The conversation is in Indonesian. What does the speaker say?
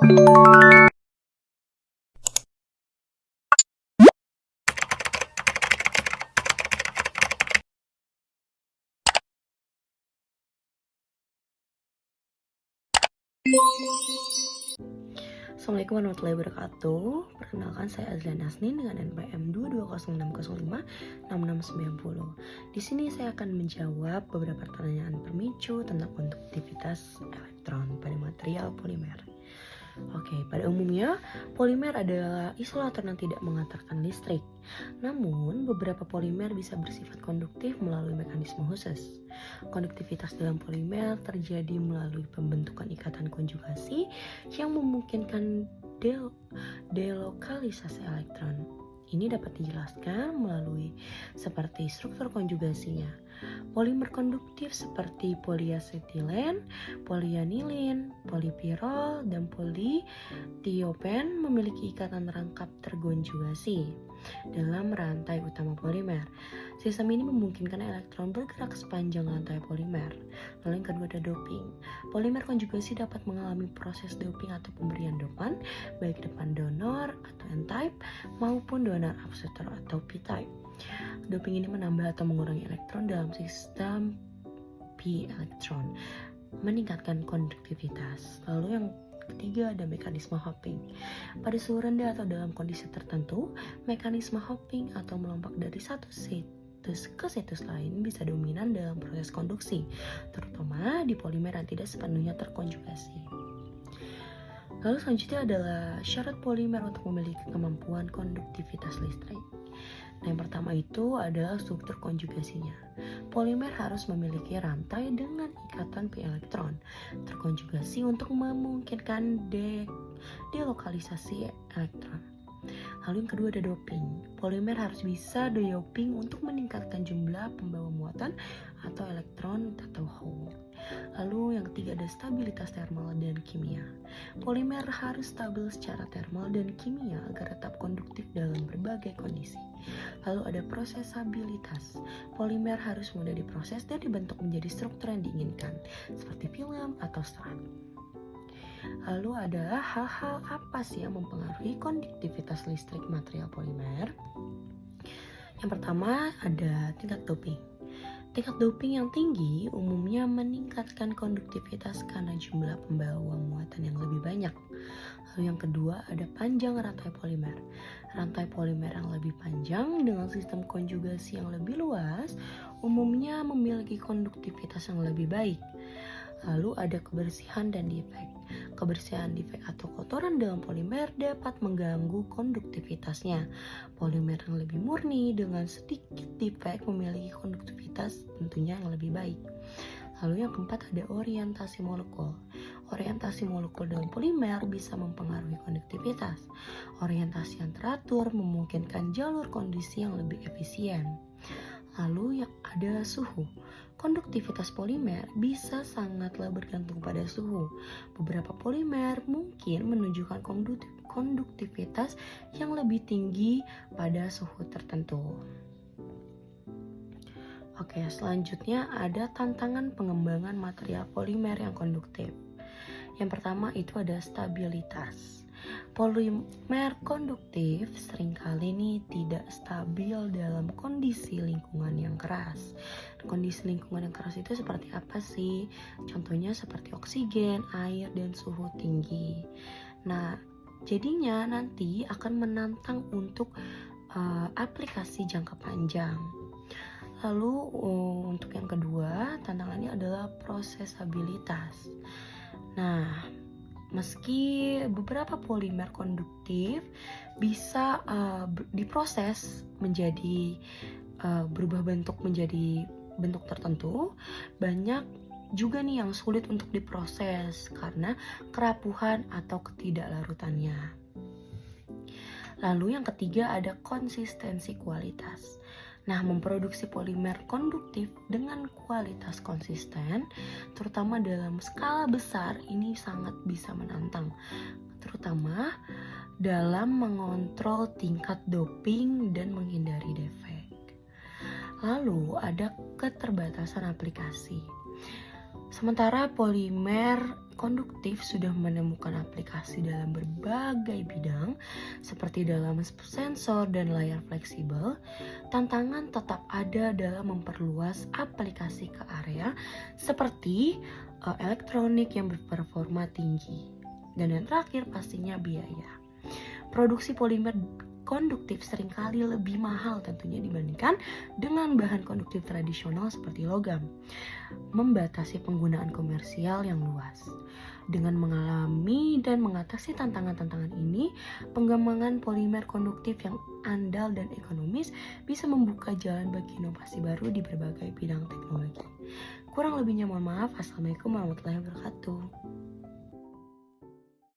Assalamualaikum warahmatullahi wabarakatuh. Perkenalkan, saya Azlan Asnin dengan NPM 22060566690. Di sini saya akan menjawab beberapa pertanyaan pemicu tentang konduktivitas elektron pada material polimer. Oke, pada umumnya polimer adalah isolator yang tidak mengantarkan listrik. Namun, beberapa polimer bisa bersifat konduktif melalui mekanisme khusus. Konduktivitas dalam polimer terjadi melalui pembentukan ikatan konjugasi yang memungkinkan delokalisasi elektron. Ini dapat dijelaskan melalui seperti struktur konjugasinya. Polimer konduktif seperti poliasetilen, polianilin, polipirol, dan politiopen memiliki ikatan rangkap terkonjugasi dalam rantai utama polimer. Sistem ini memungkinkan elektron bergerak sepanjang rantai polimer. Lalu yang kedua ada doping. Polimer konjugasi dapat mengalami proses doping atau pemberian dopan, baik depan donor atau N-type maupun donor aksetor atau P-type. Doping ini menambah atau mengurangi elektron dalam sistem p-elektron, meningkatkan konduktivitas. Lalu yang ketiga ada mekanisme hopping. Pada suhu rendah atau dalam kondisi tertentu, mekanisme hopping atau melompat dari satu situs ke situs lain bisa dominan dalam proses konduksi, terutama di polimer yang tidak sepenuhnya terkonjugasi. Lalu selanjutnya adalah syarat polimer untuk memiliki kemampuan konduktivitas listrik. Nah, yang pertama itu adalah struktur konjugasinya. Polimer harus memiliki rantai dengan ikatan p-elektron terkonjugasi untuk memungkinkan delokalisasi elektron. Lalu yang kedua ada doping. Polimer harus bisa doping untuk meningkatkan jumlah pembawa muatan atau elektron atau hole. Lalu yang ketiga ada stabilitas termal dan kimia. Polimer harus stabil secara termal dan kimia agar tetap konduktif dalam berbagai kondisi. Lalu ada prosesabilitas. Polimer harus mudah diproses dan dibentuk menjadi struktur yang diinginkan, seperti film atau serat. Lalu ada hal-hal apa sih yang mempengaruhi konduktivitas listrik material polimer? Yang pertama ada tingkat doping. Tingkat doping yang tinggi umumnya meningkatkan konduktivitas karena jumlah pembawa muatan yang lebih banyak. Lalu yang kedua ada panjang rantai polimer. Rantai polimer yang lebih panjang dengan sistem konjugasi yang lebih luas umumnya memiliki konduktivitas yang lebih baik. Lalu ada kebersihan dan defek. Kebersihan, defek atau kotoran dalam polimer dapat mengganggu konduktivitasnya. Polimer yang lebih murni dengan sedikit defek memiliki konduktivitas tentunya yang lebih baik. Lalu yang keempat ada orientasi molekul. Orientasi molekul dalam polimer bisa mempengaruhi konduktivitas. Orientasi yang teratur memungkinkan jalur kondisi yang lebih efisien. Lalu yang ada suhu. Konduktivitas polimer bisa sangatlah bergantung pada suhu. Beberapa polimer mungkin menunjukkan konduktivitas yang lebih tinggi pada suhu tertentu. Oke, selanjutnya ada tantangan pengembangan material polimer yang konduktif. Yang pertama itu ada stabilitas. Polimer konduktif seringkali ini tidak stabil dalam kondisi lingkungan yang keras. Kondisi lingkungan yang keras itu seperti apa sih? Contohnya seperti oksigen, air, dan suhu tinggi. Nah, jadinya nanti akan menantang untuk aplikasi jangka panjang. Lalu untuk yang kedua, tantangannya adalah prosesabilitas. Nah, meski beberapa polimer konduktif bisa diproses menjadi berubah bentuk menjadi bentuk tertentu, banyak juga nih yang sulit untuk diproses karena kerapuhan atau ketidaklarutannya. Lalu yang ketiga ada konsistensi kualitas. Nah, memproduksi polimer konduktif dengan kualitas konsisten, terutama dalam skala besar, ini sangat bisa menantang, terutama dalam mengontrol tingkat doping dan menghindari defek. Lalu ada keterbatasan aplikasi. Sementara polimer konduktif sudah menemukan aplikasi dalam berbagai bidang seperti dalam sensor dan layar fleksibel, tantangan tetap ada dalam memperluas aplikasi ke area seperti elektronik yang berperforma tinggi. Dan yang terakhir pastinya biaya. Produksi polimer konduktif seringkali lebih mahal tentunya dibandingkan dengan bahan konduktif tradisional seperti logam, membatasi penggunaan komersial yang luas. Dengan mengalami dan mengatasi tantangan-tantangan ini, pengembangan polimer konduktif yang andal dan ekonomis bisa membuka jalan bagi inovasi baru di berbagai bidang teknologi. Kurang lebihnya mohon maaf. Assalamualaikum warahmatullahi wabarakatuh.